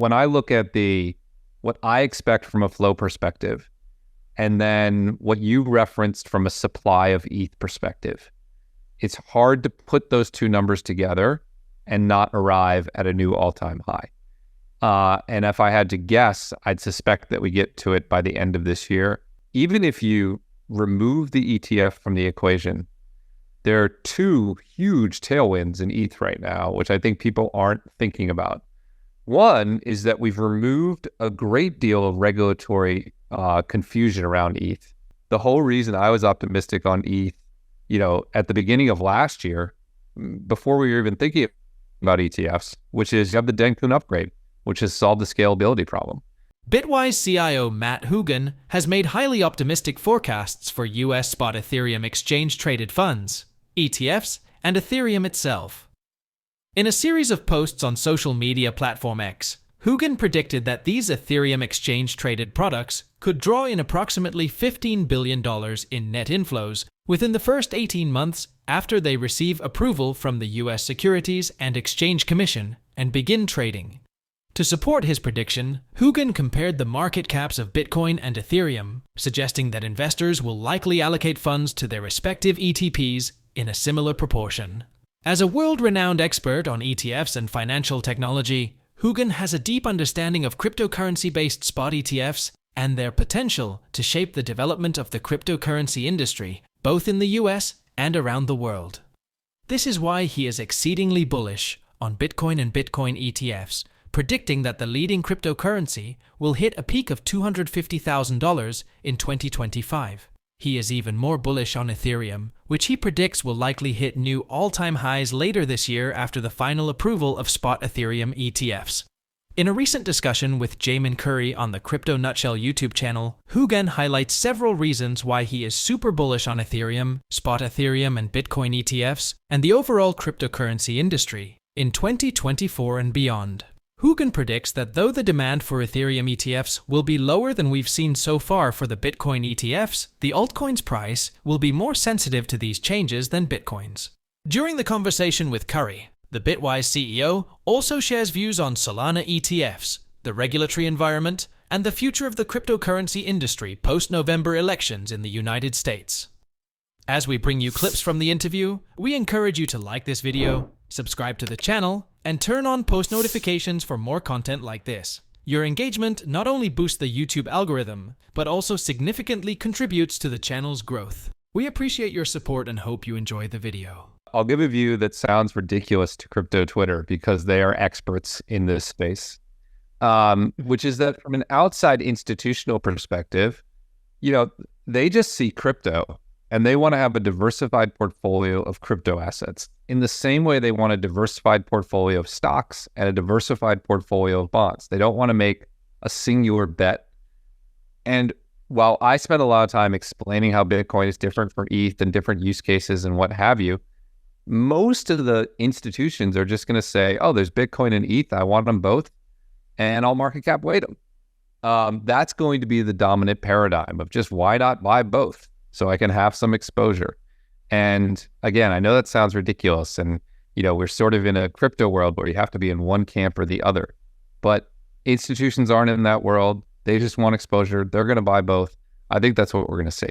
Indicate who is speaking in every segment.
Speaker 1: When I look at what I expect from a flow perspective, and then what you referenced from a supply of ETH perspective, it's hard to put those two numbers together and not arrive at a new all-time high. And if I had to guess, I'd suspect that we get to it by the end of this year. Even if you remove the ETF from the equation, there are two huge tailwinds in ETH right now, which I think people aren't thinking about. One is that we've removed a great deal of regulatory confusion around ETH. The whole reason I was optimistic on ETH, at the beginning of last year, before we were even thinking about ETFs, which is you have the Dencun upgrade, which has solved the scalability problem.
Speaker 2: Bitwise CIO Matt Hougan has made highly optimistic forecasts for US spot Ethereum exchange-traded funds, ETFs, and Ethereum itself. In a series of posts on social media platform X, Hougan predicted that these Ethereum exchange-traded products could draw in approximately $15 billion in net inflows within the first 18 months after they receive approval from the US Securities and Exchange Commission and begin trading. To support his prediction, Hougan compared the market caps of Bitcoin and Ethereum, suggesting that investors will likely allocate funds to their respective ETPs in a similar proportion. As a world-renowned expert on ETFs and financial technology, Hougan has a deep understanding of cryptocurrency-based spot ETFs and their potential to shape the development of the cryptocurrency industry, both in the US and around the world. This is why he is exceedingly bullish on Bitcoin and Bitcoin ETFs, predicting that the leading cryptocurrency will hit a peak of $250,000 in 2025. He is even more bullish on Ethereum, which he predicts will likely hit new all-time highs later this year after the final approval of spot Ethereum ETFs. In a recent discussion with Jamin Curry on the Crypto Nutshell YouTube channel, Hougan highlights several reasons why he is super bullish on Ethereum, spot Ethereum and Bitcoin ETFs, and the overall cryptocurrency industry in 2024 and beyond. Hougan predicts that though the demand for Ethereum ETFs will be lower than we've seen so far for the Bitcoin ETFs, the altcoin's price will be more sensitive to these changes than Bitcoin's. During the conversation with Curry, the Bitwise CEO also shares views on Solana ETFs, the regulatory environment, and the future of the cryptocurrency industry post-November elections in the United States. As we bring you clips from the interview, we encourage you to like this video, subscribe to the channel, and turn on post notifications for more content like this. Your engagement not only boosts the YouTube algorithm, but also significantly contributes to the channel's growth. We appreciate your support and hope you enjoy the video.
Speaker 1: I'll give a view that sounds ridiculous to crypto Twitter because they are experts in this space, which is that from an outside institutional perspective, they just see crypto and they want to have a diversified portfolio of crypto assets in the same way they want a diversified portfolio of stocks and a diversified portfolio of bonds. They don't want to make a singular bet. And while I spend a lot of time explaining how Bitcoin is different from ETH and different use cases and what have you, most of the institutions are just going to say, oh, there's Bitcoin and ETH, I want them both, and I'll market cap weight them. That's going to be the dominant paradigm of just why not buy both so I can have some exposure. And again, I know that sounds ridiculous, and we're sort of in a crypto world where you have to be in one camp or the other, but institutions aren't in that world. They just want exposure. They're going to buy both. I think that's what we're going to see.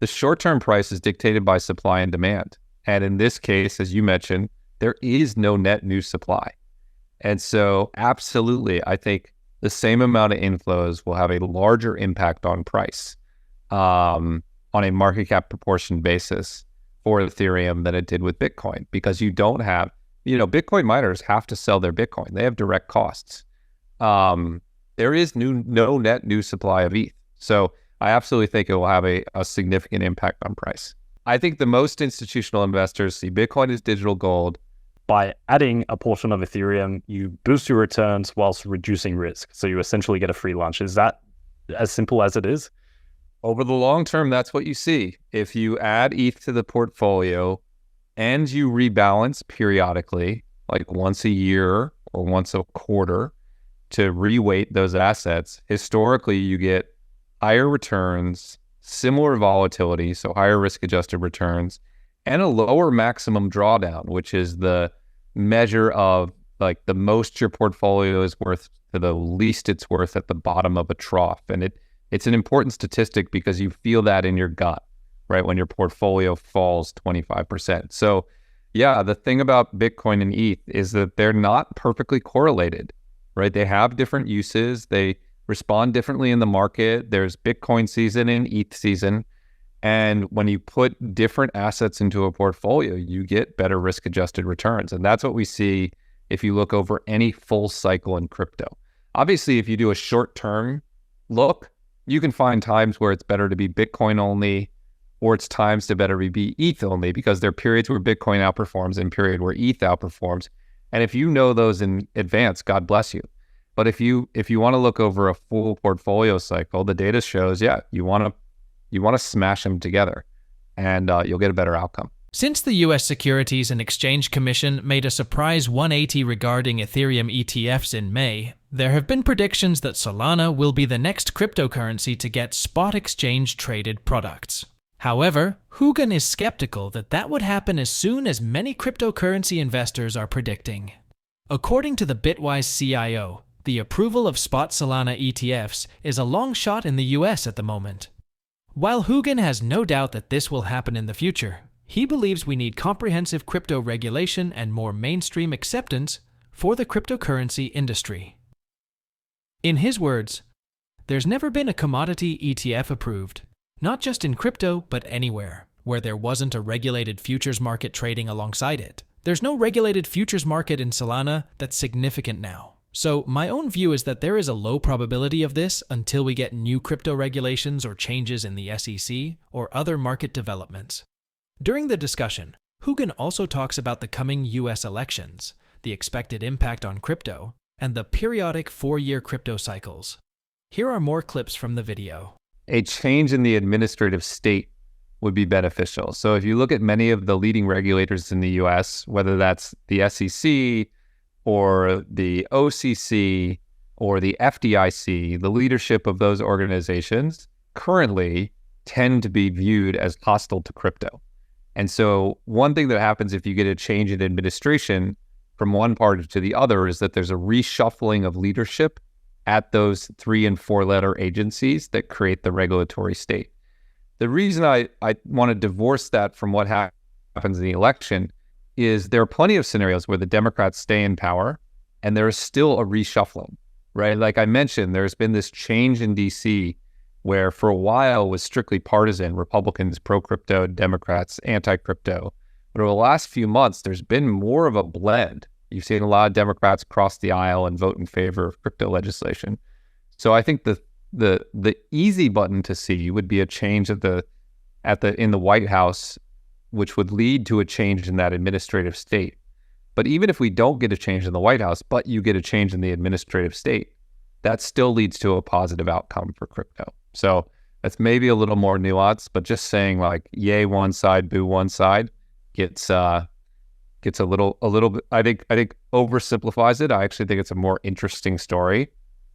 Speaker 1: The short-term price is dictated by supply and demand. And in this case, as you mentioned, there is no net new supply. And so absolutely, I think the same amount of inflows will have a larger impact on price on a market cap proportion basis for Ethereum than it did with Bitcoin, because you don't have, Bitcoin miners have to sell their Bitcoin. They have direct costs. There is no net new supply of ETH. So I absolutely think it will have a significant impact on price. I think the most institutional investors see Bitcoin as digital gold.
Speaker 3: By adding a portion of Ethereum, you boost your returns whilst reducing risk. So you essentially get a free lunch. Is that as simple as it is?
Speaker 1: Over the long term, that's what you see. If you add ETH to the portfolio and you rebalance periodically, like once a year or once a quarter, to reweight those assets, historically you get higher returns, similar volatility, so higher risk-adjusted returns, and a lower maximum drawdown, which is the measure of like the most your portfolio is worth to the least it's worth at the bottom of a trough. And it's an important statistic because you feel that in your gut, right? When your portfolio falls 25%. So yeah, the thing about Bitcoin and ETH is that they're not perfectly correlated, right? They have different uses. They respond differently in the market. There's Bitcoin season and ETH season. And when you put different assets into a portfolio, you get better risk-adjusted returns. And that's what we see if you look over any full cycle in crypto. Obviously, if you do a short-term look, you can find times where it's better to be Bitcoin only, or it's times to better be ETH only, because there are periods where Bitcoin outperforms and period where ETH outperforms. And if you know those in advance, God bless you. But if you want to look over a full portfolio cycle, the data shows, yeah, you want to smash them together, and you'll get a better outcome.
Speaker 2: Since the US Securities and Exchange Commission made a surprise 180 regarding Ethereum ETFs in May, there have been predictions that Solana will be the next cryptocurrency to get spot exchange traded products. However, Hugin is skeptical that would happen as soon as many cryptocurrency investors are predicting. According to the Bitwise CIO, the approval of spot Solana ETFs is a long shot in the US at the moment. While Hugin has no doubt that this will happen in the future, he believes we need comprehensive crypto regulation and more mainstream acceptance for the cryptocurrency industry. In his words, there's never been a commodity ETF approved, not just in crypto, but anywhere, where there wasn't a regulated futures market trading alongside it. There's no regulated futures market in Solana that's significant now. So my own view is that there is a low probability of this until we get new crypto regulations or changes in the SEC or other market developments. During the discussion, Hugin also talks about the coming US elections, the expected impact on crypto, and the periodic 4-year crypto cycles. Here are more clips from the video.
Speaker 1: A change in the administrative state would be beneficial. So if you look at many of the leading regulators in the US, whether that's the SEC or the OCC or the FDIC, the leadership of those organizations currently tend to be viewed as hostile to crypto. And so one thing that happens if you get a change in administration from one party to the other is that there's a reshuffling of leadership at those 3- and 4-letter agencies that create the regulatory state. The reason I want to divorce that from what happens in the election is there are plenty of scenarios where the Democrats stay in power and there is still a reshuffling, right? Like I mentioned, there's been this change in DC where for a while was strictly partisan, Republicans pro-crypto, Democrats anti-crypto. But over the last few months, there's been more of a blend. You've seen a lot of Democrats cross the aisle and vote in favor of crypto legislation. So I think the easy button to see would be a change in the White House, which would lead to a change in that administrative state. But even if we don't get a change in the White House, but you get a change in the administrative state, that still leads to a positive outcome for crypto. So that's maybe a little more nuanced, but just saying like yay one side, boo one side gets a little bit, I think oversimplifies it. I actually think it's a more interesting story.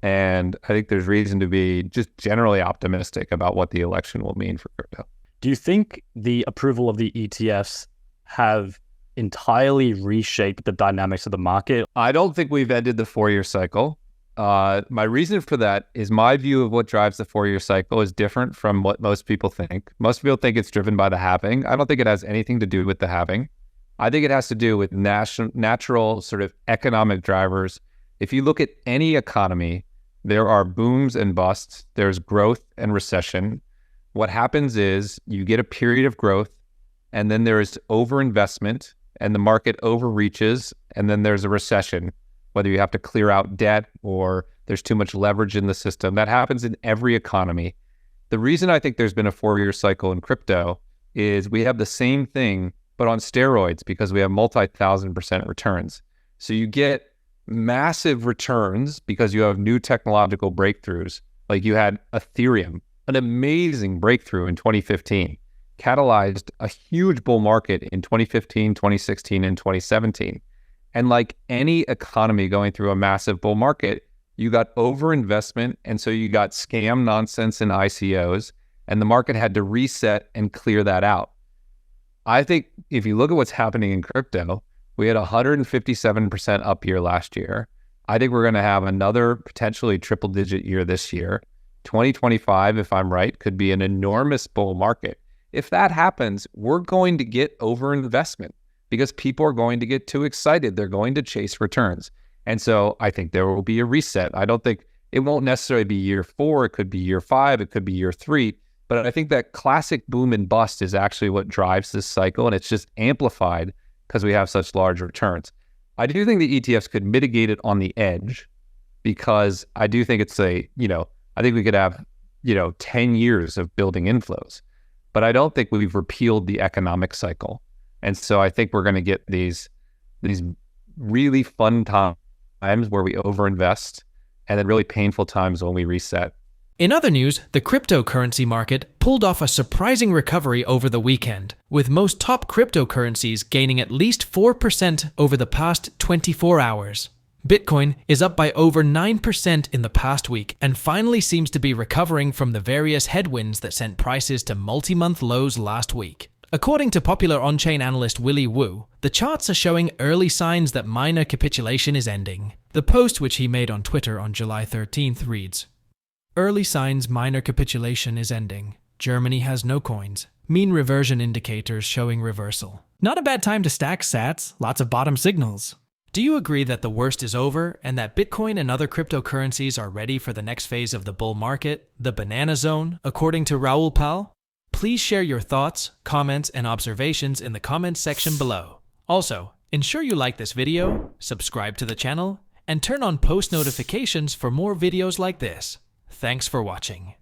Speaker 1: And I think there's reason to be just generally optimistic about what the election will mean for crypto.
Speaker 3: Do you think the approval of the ETFs have entirely reshaped the dynamics of the market?
Speaker 1: I don't think we've ended the 4-year cycle. My reason for that is my view of what drives the 4-year cycle is different from what most people think. Most people think it's driven by the halving. I don't think it has anything to do with the halving. I think it has to do with natural sort of economic drivers. If you look at any economy, there are booms and busts. There's growth and recession. What happens is you get a period of growth, and then there is overinvestment, and the market overreaches, and then there's a recession, whether you have to clear out debt or there's too much leverage in the system. That happens in every economy. The reason I think there's been a 4-year cycle in crypto is we have the same thing, but on steroids, because we have multi-1,000% returns. So you get massive returns because you have new technological breakthroughs. Like you had Ethereum, an amazing breakthrough in 2015, catalyzed a huge bull market in 2015, 2016, and 2017. And like any economy going through a massive bull market, you got overinvestment, and so you got scam nonsense in ICOs, and the market had to reset and clear that out. I think if you look at what's happening in crypto, we had 157% up year last year. I think we're going to have another potentially triple-digit year this year. 2025, if I'm right, could be an enormous bull market. If that happens, we're going to get overinvestment because people are going to get too excited. They're going to chase returns. And so I think there will be a reset. I don't think it won't necessarily be year 4. It could be year 5. It could be year 3. But I think that classic boom and bust is actually what drives this cycle. And it's just amplified because we have such large returns. I do think the ETFs could mitigate it on the edge because I do think it's I think we could have, 10 years of building inflows. But I don't think we've repealed the economic cycle. And so I think we're going to get these really fun times where we overinvest and then really painful times when we reset.
Speaker 2: In other news, the cryptocurrency market pulled off a surprising recovery over the weekend, with most top cryptocurrencies gaining at least 4% over the past 24 hours. Bitcoin is up by over 9% in the past week and finally seems to be recovering from the various headwinds that sent prices to multi-month lows last week. According to popular on-chain analyst Willy Woo, the charts are showing early signs that minor capitulation is ending. The post, which he made on Twitter on July 13th, reads, "Early signs minor capitulation is ending. Germany has no coins. Mean reversion indicators showing reversal. Not a bad time to stack sats, lots of bottom signals." Do you agree that the worst is over and that Bitcoin and other cryptocurrencies are ready for the next phase of the bull market, the banana zone, according to Raoul Pal? Please share your thoughts, comments, and observations in the comments section below. Also, ensure you like this video, subscribe to the channel, and turn on post notifications for more videos like this. Thanks for watching.